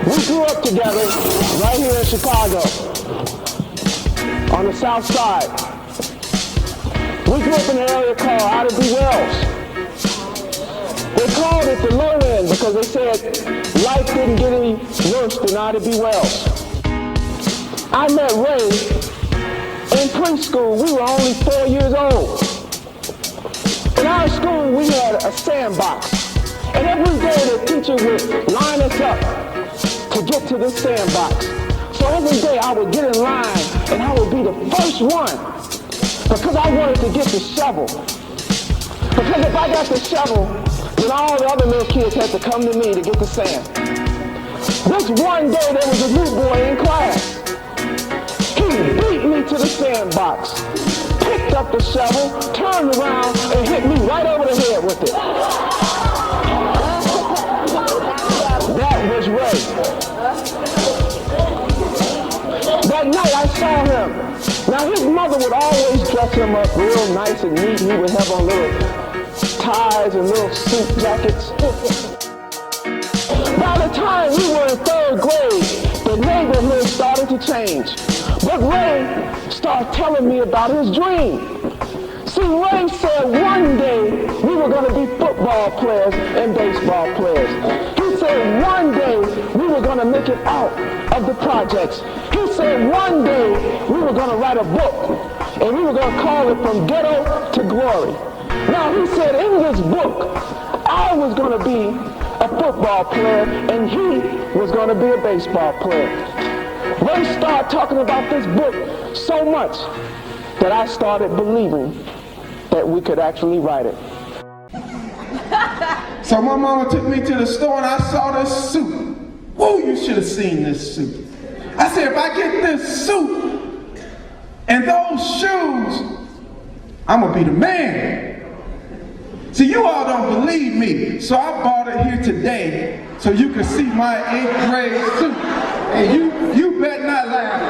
We grew up together right here in Chicago, on the south side. We grew up in an area called Autobiography. They called it the low end because they said life didn't get any worse than Autobiography. I met Ray in preschool. We were only 4 years old. In our school, we had a sandbox. And every day the teacher would line us up to get to this sandbox. So every day I would get in line and I would be the first one because I wanted to get the shovel. Because if I got the shovel, then all the other little kids had to come to me to get the sand. This one day there was a new boy in class. He beat me to the sandbox, picked up the shovel, turned around, and hit me right over the head with it. That was Ray. That night I saw him. Now his mother would always dress him up real nice and neat. He would have on little ties and little suit jackets. By the time we were in 3rd grade, the neighborhood started to change. But Ray started telling me about his dream. See, Ray said one day we were going to be football players and baseball players. He said one day we were going to make it out of the projects. He said one day we were going to write a book and we were going to call it From Ghetto to Glory. Now he said in this book I was going to be a football player and he was going to be a baseball player. Ray started talking about this book so much that I started believing that we could actually write it. So my mama took me to the store and I saw this suit. Whoa, you should have seen this suit. I said, if I get this suit and those shoes, I'm gonna be the man. See, you all don't believe me, so I bought it here today so you can see my 8th grade suit. And you better not laugh.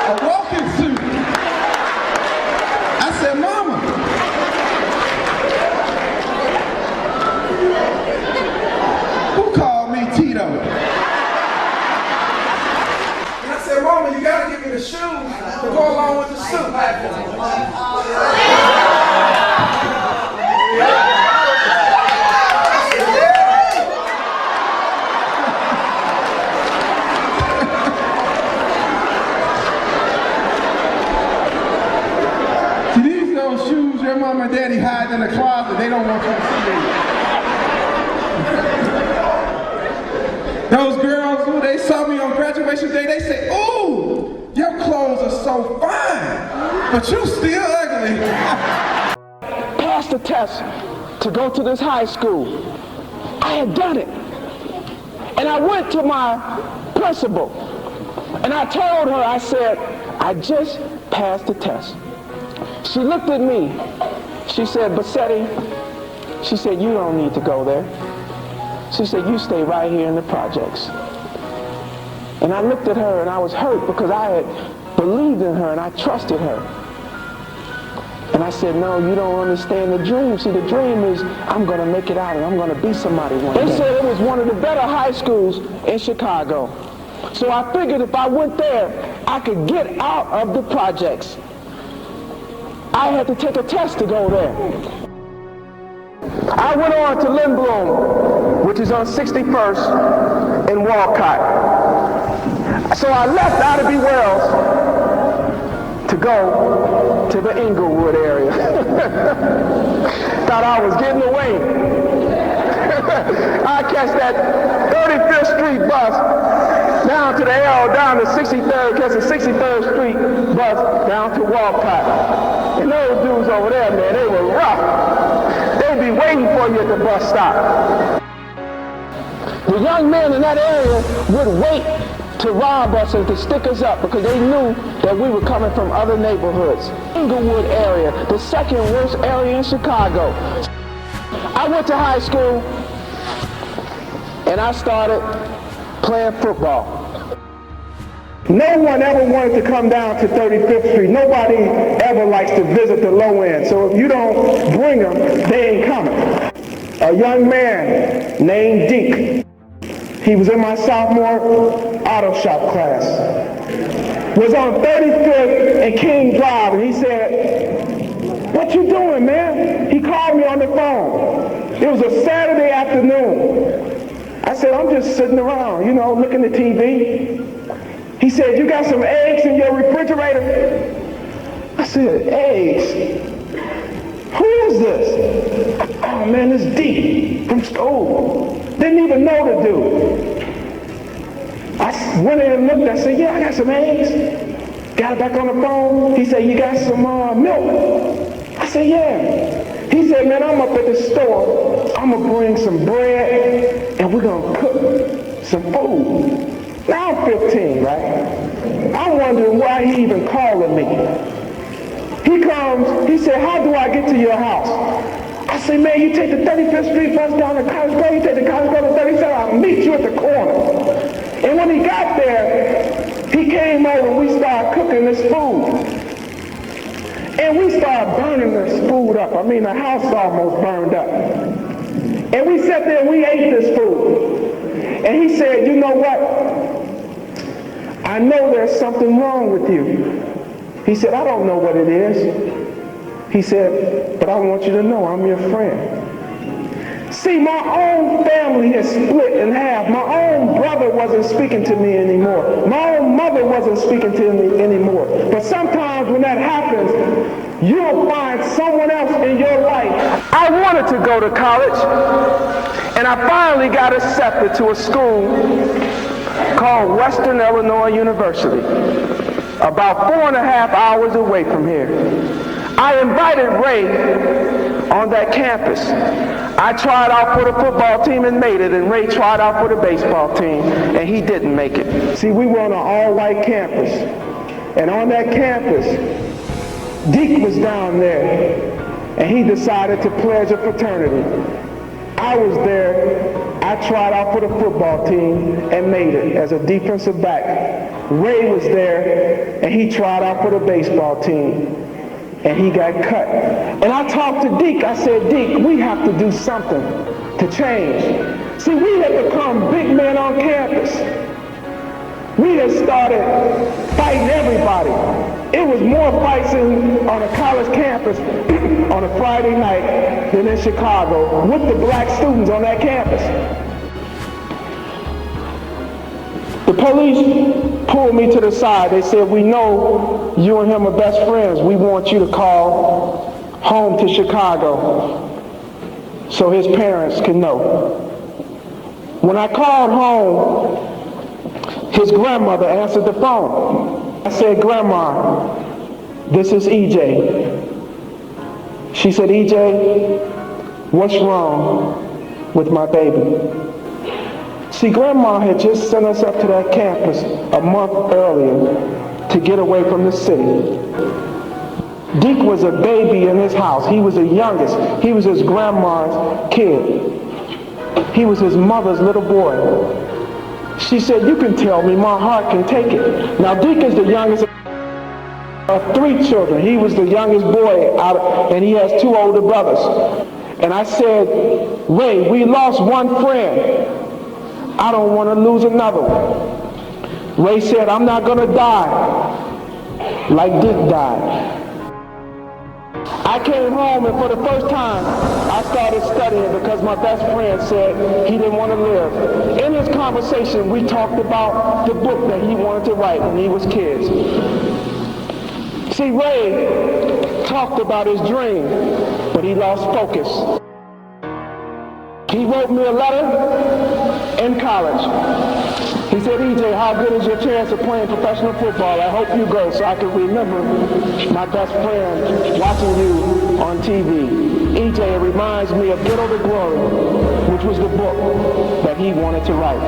A walking suit. I said, Mama, who called me Tito? And I said, Mama, you gotta give me the shoes to go along with the suit. Your mom and daddy hide in the closet. They don't want you to see. Those girls, who they saw me on graduation day, they say, ooh, your clothes are so fine, but you still ugly. Passed the test to go to this high school. I had done it. And I went to my principal and I told her, I said, I just passed the test. She looked at me. She said, Bassette, she said, you don't need to go there. She said, you stay right here in the projects. And I looked at her and I was hurt because I had believed in her and I trusted her. And I said, no, you don't understand the dream. See, the dream is I'm going to make it out and I'm going to be somebody one day. They said it was one of the better high schools in Chicago. So I figured if I went there, I could get out of the projects. I had to take a test to go there. I went on to Lindblom, which is on 61st in Walcott. So I left Autobiography to go to the Inglewood area. Thought I was getting away. I catch that 35th Street bus down to the L, down to 63rd, catch the 63rd Street bus down to Walcott. And those dudes over there, man, they were rough. They'd be waiting for you at the bus stop. The young men in that area would wait to rob us and to stick us up because they knew that we were coming from other neighborhoods. Inglewood area, the second worst area in Chicago. I went to high school and I started playing football. No one ever wanted to come down to 35th Street. Nobody ever likes to visit the low end. So if you don't bring them, they ain't coming. a young man named Deke. He was in my sophomore auto shop class. Was on 35th and King Drive, and he said, "What you doing, man?" He called me on the phone. It was a Saturday afternoon. I said, "I'm just sitting around, looking at TV." He said, "You got some eggs in your refrigerator?" I said, "Eggs? Who is this?" "Oh man, it's Deke from school." Didn't even know the dude. I went in and looked. I said, "Yeah, I got some eggs." Got back on the phone. He said, "You got some milk?" I said, "Yeah." He said, "Man, I'm up at the store. I'm going to bring some bread and we're going to cook some food." Now I'm 15, right? I'm wondering why he even calling me. He comes, he said, "How do I get to your house?" I said, "Man, you take the 35th Street bus down to College Grove, you take the College Grove to 37th, I'll meet you at the corner." And when he got there, he came over and we started cooking this food. And we started burning this food up. I mean, the house almost burned up. And we sat there and we ate this food. And he said, "You know what? I know there's something wrong with you." He said, "I don't know what it is." He said, "But I want you to know I'm your friend." See, my own family is split in half. My own brother wasn't speaking to me anymore. My own mother wasn't speaking to me anymore. But sometimes when that happens, you'll find someone else in your life. I wanted to go to college, and I finally got accepted to a school called Western Illinois University, about 4.5 hours away from here. I invited Ray on that campus. I tried out for the football team and made it, and Ray tried out for the baseball team, and he didn't make it. See, we were on an all-white campus, and on that campus, Deke was down there, and he decided to pledge a fraternity. I was there. I tried out for the football team and made it as a defensive back. Ray was there, and he tried out for the baseball team, and he got cut. And I talked to Deke. I said, "Deke, we have to do something to change." See, we had become big men on campus. We had started fighting everybody. It was more fights on a college campus on a Friday night than in Chicago with the black students on that campus. The police pulled me to the side. They said, "We know you and him are best friends. We want you to call home to Chicago so his parents can know." When I called home, his grandmother answered the phone. I said, "Grandma, this is EJ." She said, "EJ, what's wrong with my baby?" See, Grandma had just sent us up to that campus a month earlier to get away from the city. Deke was a baby in his house. He was the youngest. He was his grandma's kid. He was his mother's little boy. She said, "You can tell me, my heart can take it." Now, Deke is the youngest of 3 children. He was the youngest boy and he has 2 older brothers. And I said, "Ray, we lost one friend. I don't want to lose another one." Ray said, "I'm not going to die like Deke died." I came home, and for the first time, I started studying because my best friend said he didn't want to live. In this conversation, we talked about the book that he wanted to write when he was kids. See, Ray talked about his dream, but he lost focus. He wrote me a letter in college. He said, "EJ, how good is your chance of playing professional football? I hope you go so I can remember my best friend watching you on TV. EJ, it reminds me of Ghetto to Glory, which was the book that he wanted to write.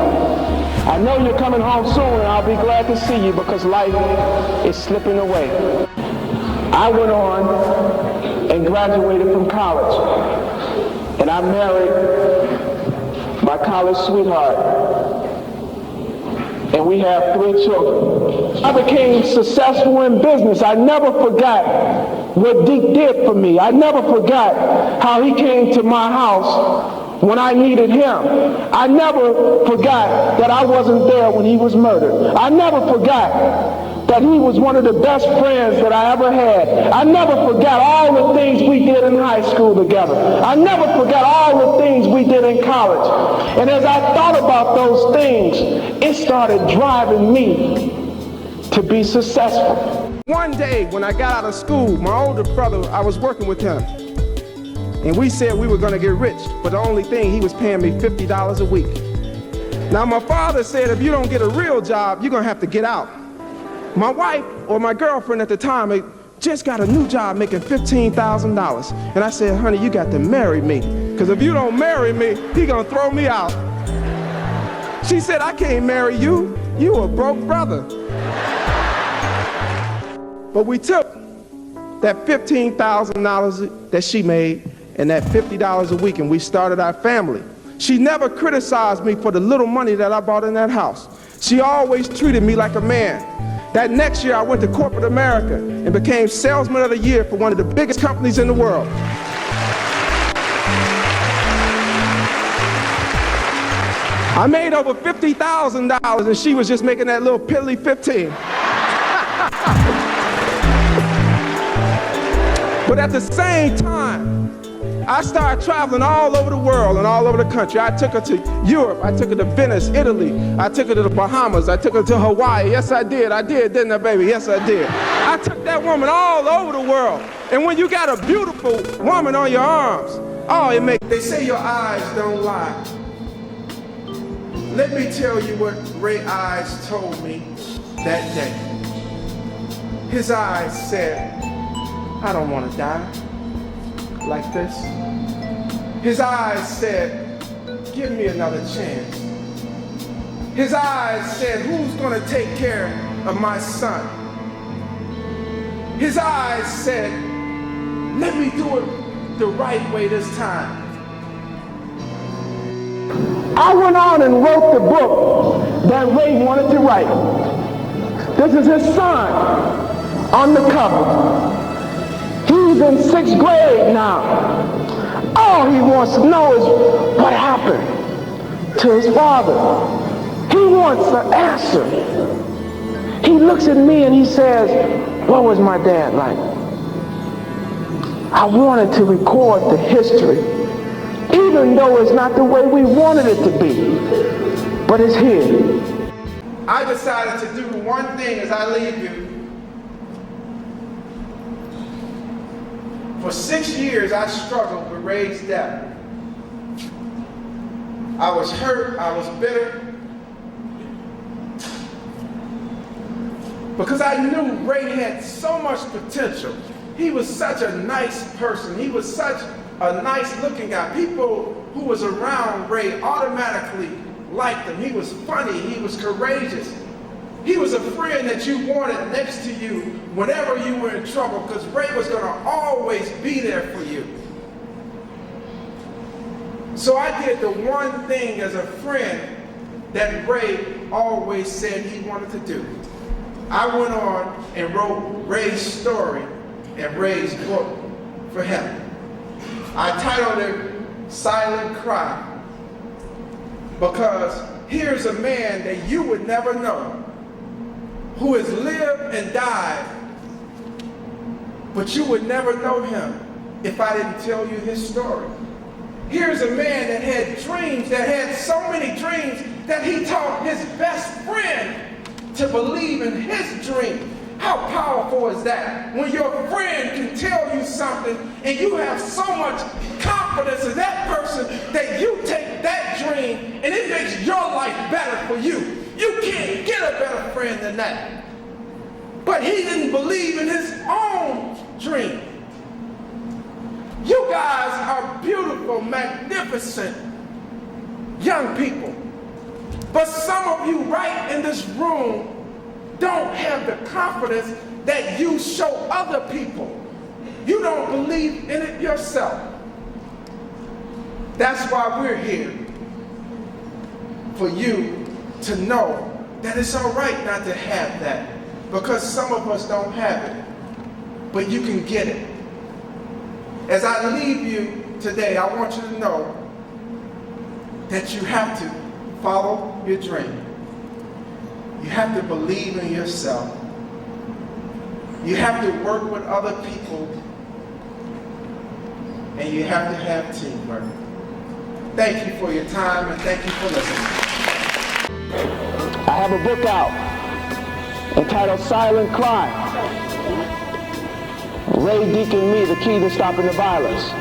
I know you're coming home soon, and I'll be glad to see you because life is slipping away." I went on and graduated from college, and I married my college sweetheart. And we have 3 children. I became successful in business. I never forgot what Deke did for me. I never forgot how he came to my house when I needed him. I never forgot that I wasn't there when he was murdered. I never forgot that he was one of the best friends that I ever had. I never forgot all the things we did in high school together. I never forgot all the things we did in college. And as I thought about those things, it started driving me to be successful. One day when I got out of school, my older brother, I was working with him. And we said we were going to get rich, but the only thing, he was paying me $50 a week. Now my father said, if you don't get a real job, you're going to have to get out. My wife, or my girlfriend at the time, just got a new job making $15,000. And I said, honey, you got to marry me, because if you don't marry me, he's going to throw me out. She said, I can't marry you. You a broke brother. But we took that $15,000 that she made and that $50 a week, and we started our family. She never criticized me for the little money that I bought in that house. She always treated me like a man. That next year I went to corporate America and became salesman of the year for one of the biggest companies in the world. I made over $50,000 and she was just making that little piddly 15. But at the same time, I started traveling all over the world and all over the country. I took her to Europe. I took her to Venice, Italy. I took her to the Bahamas. I took her to Hawaii. Yes, I did. I did, didn't I, baby? Yes, I did. I took that woman all over the world. And when you got a beautiful woman on your arms, oh, it makes... They say your eyes don't lie. Let me tell you what Ray's eyes told me that day. His eyes said, I don't want to die like this. His eyes said, give me another chance. His eyes said, who's going to take care of my son? His eyes said, let me do it the right way this time. I went on and wrote the book that Ray wanted to write. This is his son on the cover. He's in 6th grade now. All he wants to know is what happened to his father. He wants an answer. He looks at me and he says, what was my dad like? I wanted to record the history, even though it's not the way we wanted it to be, but it's here. I decided to do one thing as I leave you. For 6 years, I struggled with Ray's death. I was hurt, I was bitter, because I knew Ray had so much potential. He was such a nice person. He was such a nice looking guy. People who was around Ray automatically liked him. He was funny, he was courageous. He was a friend that you wanted next to you whenever you were in trouble, because Ray was going to always be there for you. So I did the one thing as a friend that Ray always said he wanted to do. I went on and wrote Ray's story and Ray's book for him. I titled it Silent Cry, because here's a man that you would never know, who has lived and died, but you would never know him if I didn't tell you his story. Here's a man that had dreams, that had so many dreams that he taught his best friend to believe in his dream. How powerful is that? When your friend can tell you something and you have so much confidence in that person that you take that dream and it makes your life better for you. You can't get a better friend than that. But he didn't believe in his own dream. You guys are beautiful, magnificent young people. But some of you right in this room don't have the confidence that you show other people. You don't believe in it yourself. That's why we're here, for you to know that it's all right not to have that, because some of us don't have it, but you can get it. As I leave you today, I want you to know that you have to follow your dream. You have to believe in yourself. You have to work with other people, and you have to have teamwork. Thank you for your time, and thank you for listening. I have a book out entitled Silent Crime. Deke Me, The Key to Stopping the Violence.